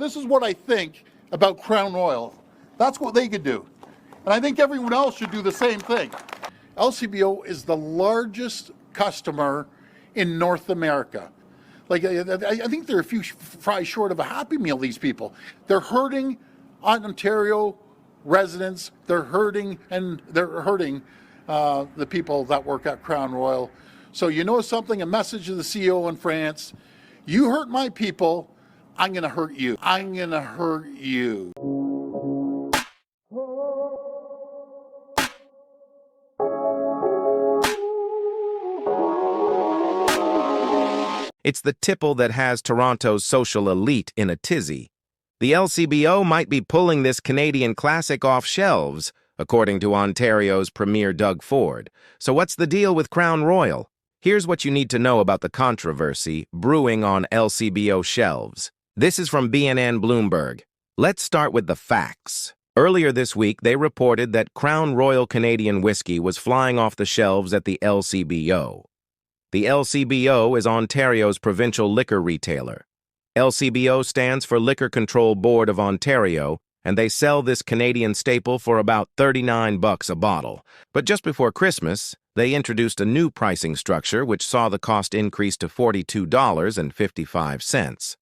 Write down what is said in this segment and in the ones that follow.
This is what I think about Crown Royal. That's what they could do. And I think everyone else should do the same thing. LCBO is the largest customer in North America. Like, I think they're a few fries short of a Happy Meal, these people. They're hurting Ontario residents. They're hurting the people that work at Crown Royal. So you know something, a message to the CEO in France, you hurt my people, I'm going to hurt you. I'm going to hurt you. It's the tipple that has Toronto's social elite in a tizzy. The LCBO might be pulling this Canadian classic off shelves, according to Ontario's Premier Doug Ford. So what's the deal with Crown Royal? Here's what you need to know about the controversy brewing on LCBO shelves. This is from BNN Bloomberg. Let's start with the facts. Earlier this week, they reported that Crown Royal Canadian whiskey was flying off the shelves at the LCBO. The LCBO is Ontario's provincial liquor retailer. LCBO stands for Liquor Control Board of Ontario, and they sell this Canadian staple for about $39 a bottle. But just before Christmas, they introduced a new pricing structure which saw the cost increase to $42.55.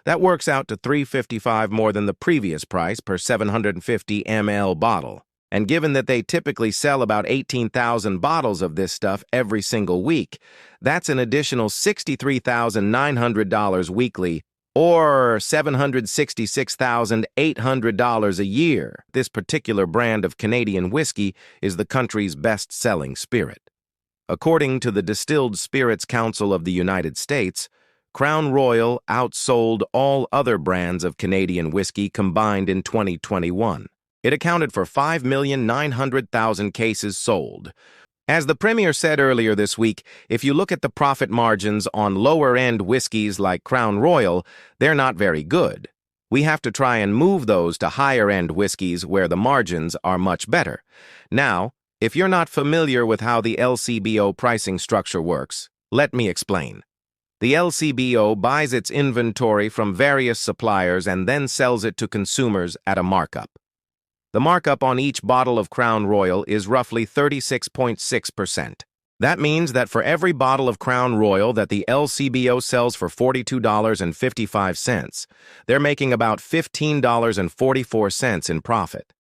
That works out to $3.55 more than the previous price per 750 ml bottle. And given that they typically sell about 18,000 bottles of this stuff every single week, that's an additional $63,900 weekly, or $766,800 a year. This particular brand of Canadian whiskey is the country's best-selling spirit. According to the Distilled Spirits Council of the United States, Crown Royal outsold all other brands of Canadian whiskey combined in 2021. It accounted for 5,900,000 cases sold. As the Premier said earlier this week, if you look at the profit margins on lower-end whiskeys like Crown Royal, they're not very good. We have to try and move those to higher-end whiskeys where the margins are much better. Now, if you're not familiar with how the LCBO pricing structure works, let me explain. The LCBO buys its inventory from various suppliers and then sells it to consumers at a markup. The markup on each bottle of Crown Royal is roughly 36.6%. That means that for every bottle of Crown Royal that the LCBO sells for $42.55, they're making about $15.44 in profit.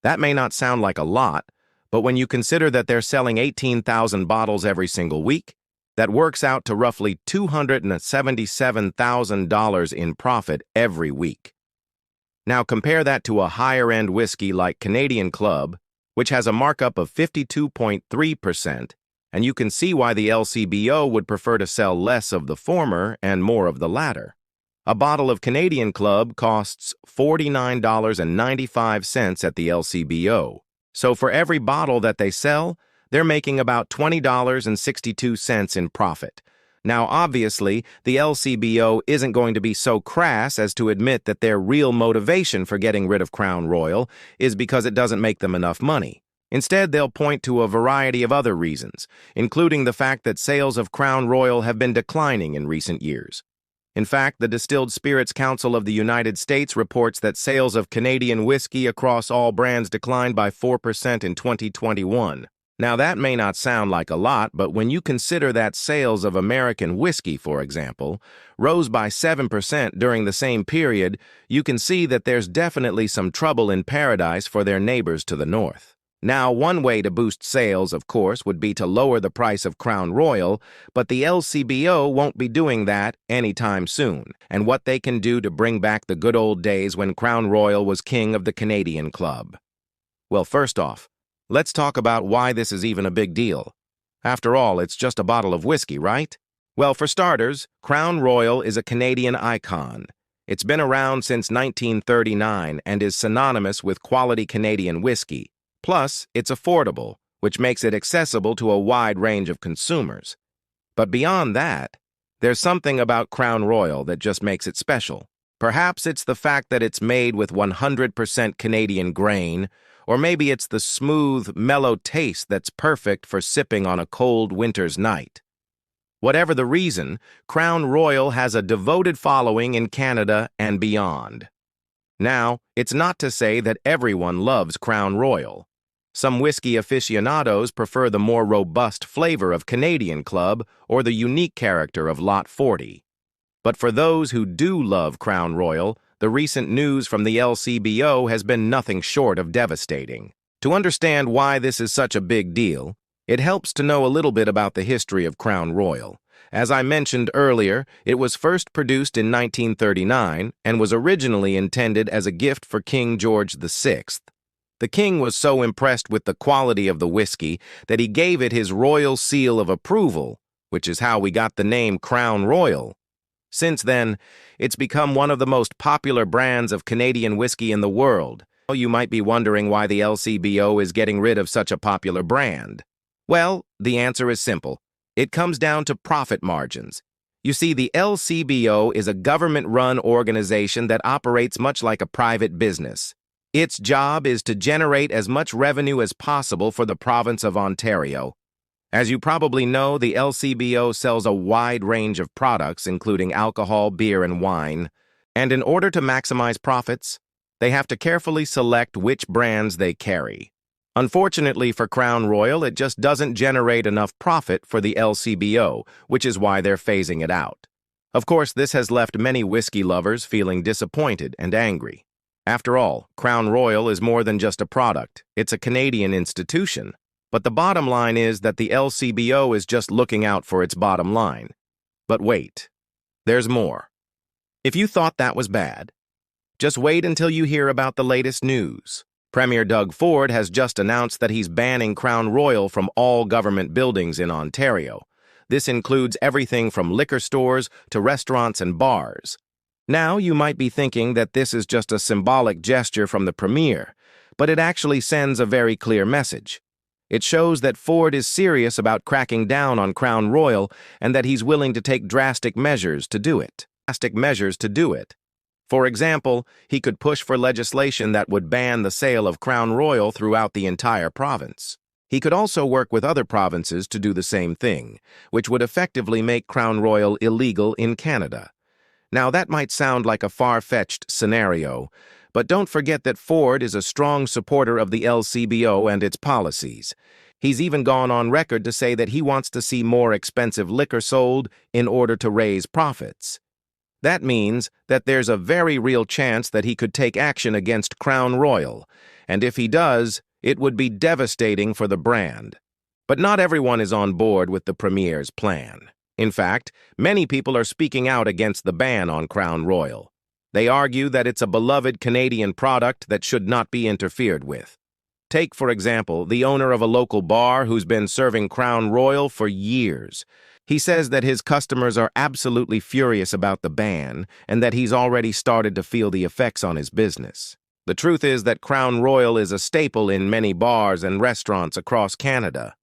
That may not sound like a lot, but when you consider that they're selling 18,000 bottles every single week, that works out to roughly $277,000 in profit every week. Now compare that to a higher-end whiskey like Canadian Club, which has a markup of 52.3%, and you can see why the LCBO would prefer to sell less of the former and more of the latter. A bottle of Canadian Club costs $49.95 at the LCBO, so for every bottle that they sell, they're making about $20.62 in profit. Now, obviously, the LCBO isn't going to be so crass as to admit that their real motivation for getting rid of Crown Royal is because it doesn't make them enough money. Instead, they'll point to a variety of other reasons, including the fact that sales of Crown Royal have been declining in recent years. In fact, the Distilled Spirits Council of the United States reports that sales of Canadian whiskey across all brands declined by 4% in 2021. Now, that may not sound like a lot, but when you consider that sales of American whiskey, for example, rose by 7% during the same period, you can see that there's definitely some trouble in paradise for their neighbors to the north. Now, one way to boost sales, of course, would be to lower the price of Crown Royal, but the LCBO won't be doing that anytime soon. And what they can do to bring back the good old days when Crown Royal was king of the Canadian Club. Well, first off, let's talk about why this is even a big deal. After all, it's just a bottle of whiskey, right? Well, for starters, Crown Royal is a Canadian icon. It's been around since 1939 and is synonymous with quality Canadian whiskey. Plus, it's affordable, which makes it accessible to a wide range of consumers. But beyond that, there's something about Crown Royal that just makes it special. Perhaps it's the fact that it's made with 100% Canadian grain, or maybe it's the smooth, mellow taste that's perfect for sipping on a cold winter's night. Whatever the reason, Crown Royal has a devoted following in Canada and beyond. Now, it's not to say that everyone loves Crown Royal. Some whiskey aficionados prefer the more robust flavor of Canadian Club or the unique character of Lot 40. But for those who do love Crown Royal, the recent news from the LCBO has been nothing short of devastating. To understand why this is such a big deal, it helps to know a little bit about the history of Crown Royal. As I mentioned earlier, it was first produced in 1939 and was originally intended as a gift for King George VI. The king was so impressed with the quality of the whiskey that he gave it his royal seal of approval, which is how we got the name Crown Royal. Since then, it's become one of the most popular brands of Canadian whiskey in the world. You might be wondering why the LCBO is getting rid of such a popular brand. Well, the answer is simple. It comes down to profit margins. You see, the LCBO is a government-run organization that operates much like a private business. Its job is to generate as much revenue as possible for the province of Ontario. As you probably know, the LCBO sells a wide range of products, including alcohol, beer, and wine. And in order to maximize profits, they have to carefully select which brands they carry. Unfortunately for Crown Royal, it just doesn't generate enough profit for the LCBO, which is why they're phasing it out. Of course, this has left many whiskey lovers feeling disappointed and angry. After all, Crown Royal is more than just a product. It's a Canadian institution. But the bottom line is that the LCBO is just looking out for its bottom line. But wait, there's more. If you thought that was bad, just wait until you hear about the latest news. Premier Doug Ford has just announced that he's banning Crown Royal from all government buildings in Ontario. This includes everything from liquor stores to restaurants and bars. Now, you might be thinking that this is just a symbolic gesture from the Premier, but it actually sends a very clear message. It shows that Ford is serious about cracking down on Crown Royal and that he's willing to take drastic measures to do it. For example, he could push for legislation that would ban the sale of Crown Royal throughout the entire province. He could also work with other provinces to do the same thing, which would effectively make Crown Royal illegal in Canada. Now, that might sound like a far-fetched scenario, but don't forget that Ford is a strong supporter of the LCBO and its policies. He's even gone on record to say that he wants to see more expensive liquor sold in order to raise profits. That means that there's a very real chance that he could take action against Crown Royal, and if he does, it would be devastating for the brand. But not everyone is on board with the Premier's plan. In fact, many people are speaking out against the ban on Crown Royal. They argue that it's a beloved Canadian product that should not be interfered with. Take, for example, the owner of a local bar who's been serving Crown Royal for years. He says that his customers are absolutely furious about the ban and that he's already started to feel the effects on his business. The truth is that Crown Royal is a staple in many bars and restaurants across Canada.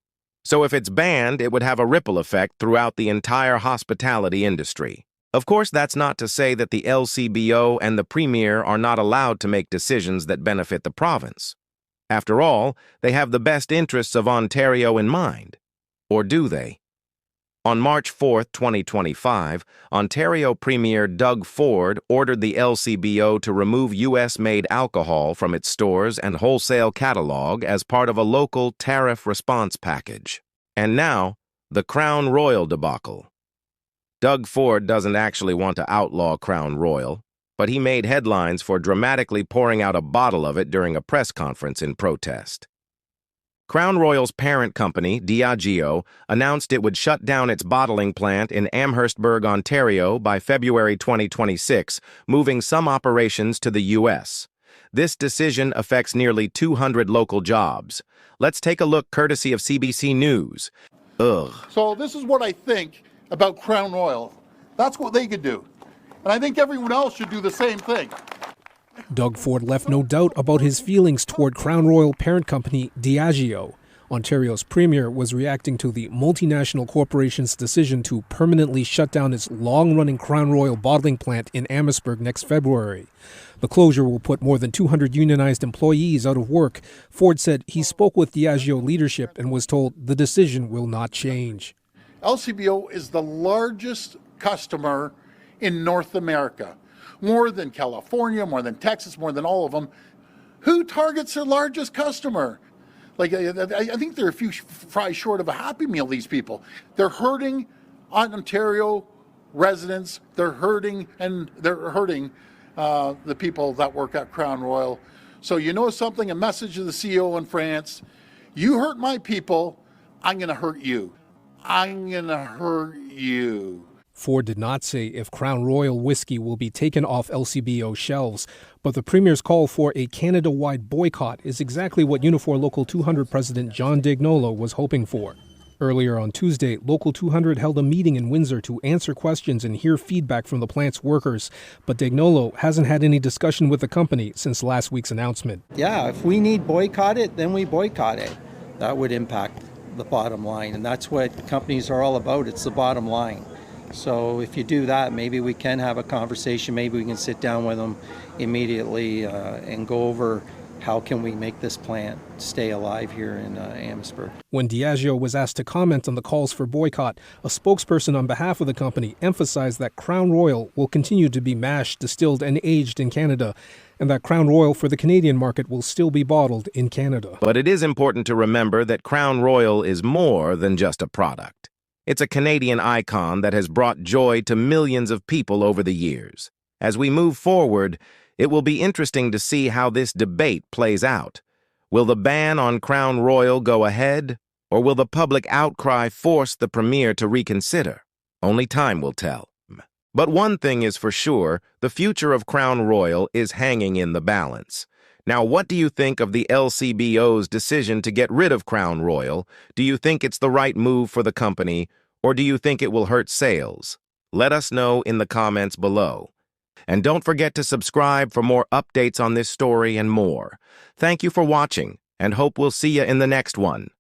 So if it's banned, it would have a ripple effect throughout the entire hospitality industry. Of course, that's not to say that the LCBO and the Premier are not allowed to make decisions that benefit the province. After all, they have the best interests of Ontario in mind. Or do they? On March 4, 2025, Ontario Premier Doug Ford ordered the LCBO to remove U.S.-made alcohol from its stores and wholesale catalog as part of a local tariff response package. And now, the Crown Royal debacle. Doug Ford doesn't actually want to outlaw Crown Royal, but he made headlines for dramatically pouring out a bottle of it during a press conference in protest. Crown Royal's parent company, Diageo, announced it would shut down its bottling plant in Amherstburg, Ontario by February 2026, moving some operations to the U.S. This decision affects nearly 200 local jobs. Let's take a look courtesy of CBC News. So this is what I think about Crown Royal. That's what they could do. And I think everyone else should do the same thing. Doug Ford left no doubt about his feelings toward Crown Royal parent company Diageo. Ontario's premier was reacting to the multinational corporation's decision to permanently shut down its long-running Crown Royal bottling plant in Amherstburg next February. The closure will put more than 200 unionized employees out of work. Ford said he spoke with Diageo leadership and was told the decision will not change. LCBO is the largest customer in North America, more than California, more than Texas, more than all of them. Who targets their largest customer? Like, I think they're a few fries short of a Happy Meal, these people. They're hurting Ontario residents. They're hurting the people that work at Crown Royal. So you know something, a message to the CEO in France, you hurt my people, I'm going to hurt you. I'm going to hurt you. Ford did not say if Crown Royal whiskey will be taken off LCBO shelves, but the Premier's call for a Canada-wide boycott is exactly what Unifor Local 200 President John Dignolo was hoping for. Earlier on Tuesday, Local 200 held a meeting in Windsor to answer questions and hear feedback from the plant's workers, but Dignolo hasn't had any discussion with the company since last week's announcement. Yeah, if we need boycott it, then we boycott it. That would impact the bottom line, and that's what companies are all about. It's the bottom line. So if you do that, maybe we can have a conversation. Maybe we can sit down with them immediately and go over how can we make this plant stay alive here in Amherstburg. When Diageo was asked to comment on the calls for boycott, a spokesperson on behalf of the company emphasized that Crown Royal will continue to be mashed, distilled, and aged in Canada, and that Crown Royal for the Canadian market will still be bottled in Canada. But it is important to remember that Crown Royal is more than just a product. It's a Canadian icon that has brought joy to millions of people over the years. As we move forward, it will be interesting to see how this debate plays out. Will the ban on Crown Royal go ahead, or will the public outcry force the Premier to reconsider? Only time will tell. But one thing is for sure, the future of Crown Royal is hanging in the balance. Now, what do you think of the LCBO's decision to get rid of Crown Royal? Do you think it's the right move for the company, or do you think it will hurt sales? Let us know in the comments below. And don't forget to subscribe for more updates on this story and more. Thank you for watching, and hope we'll see you in the next one.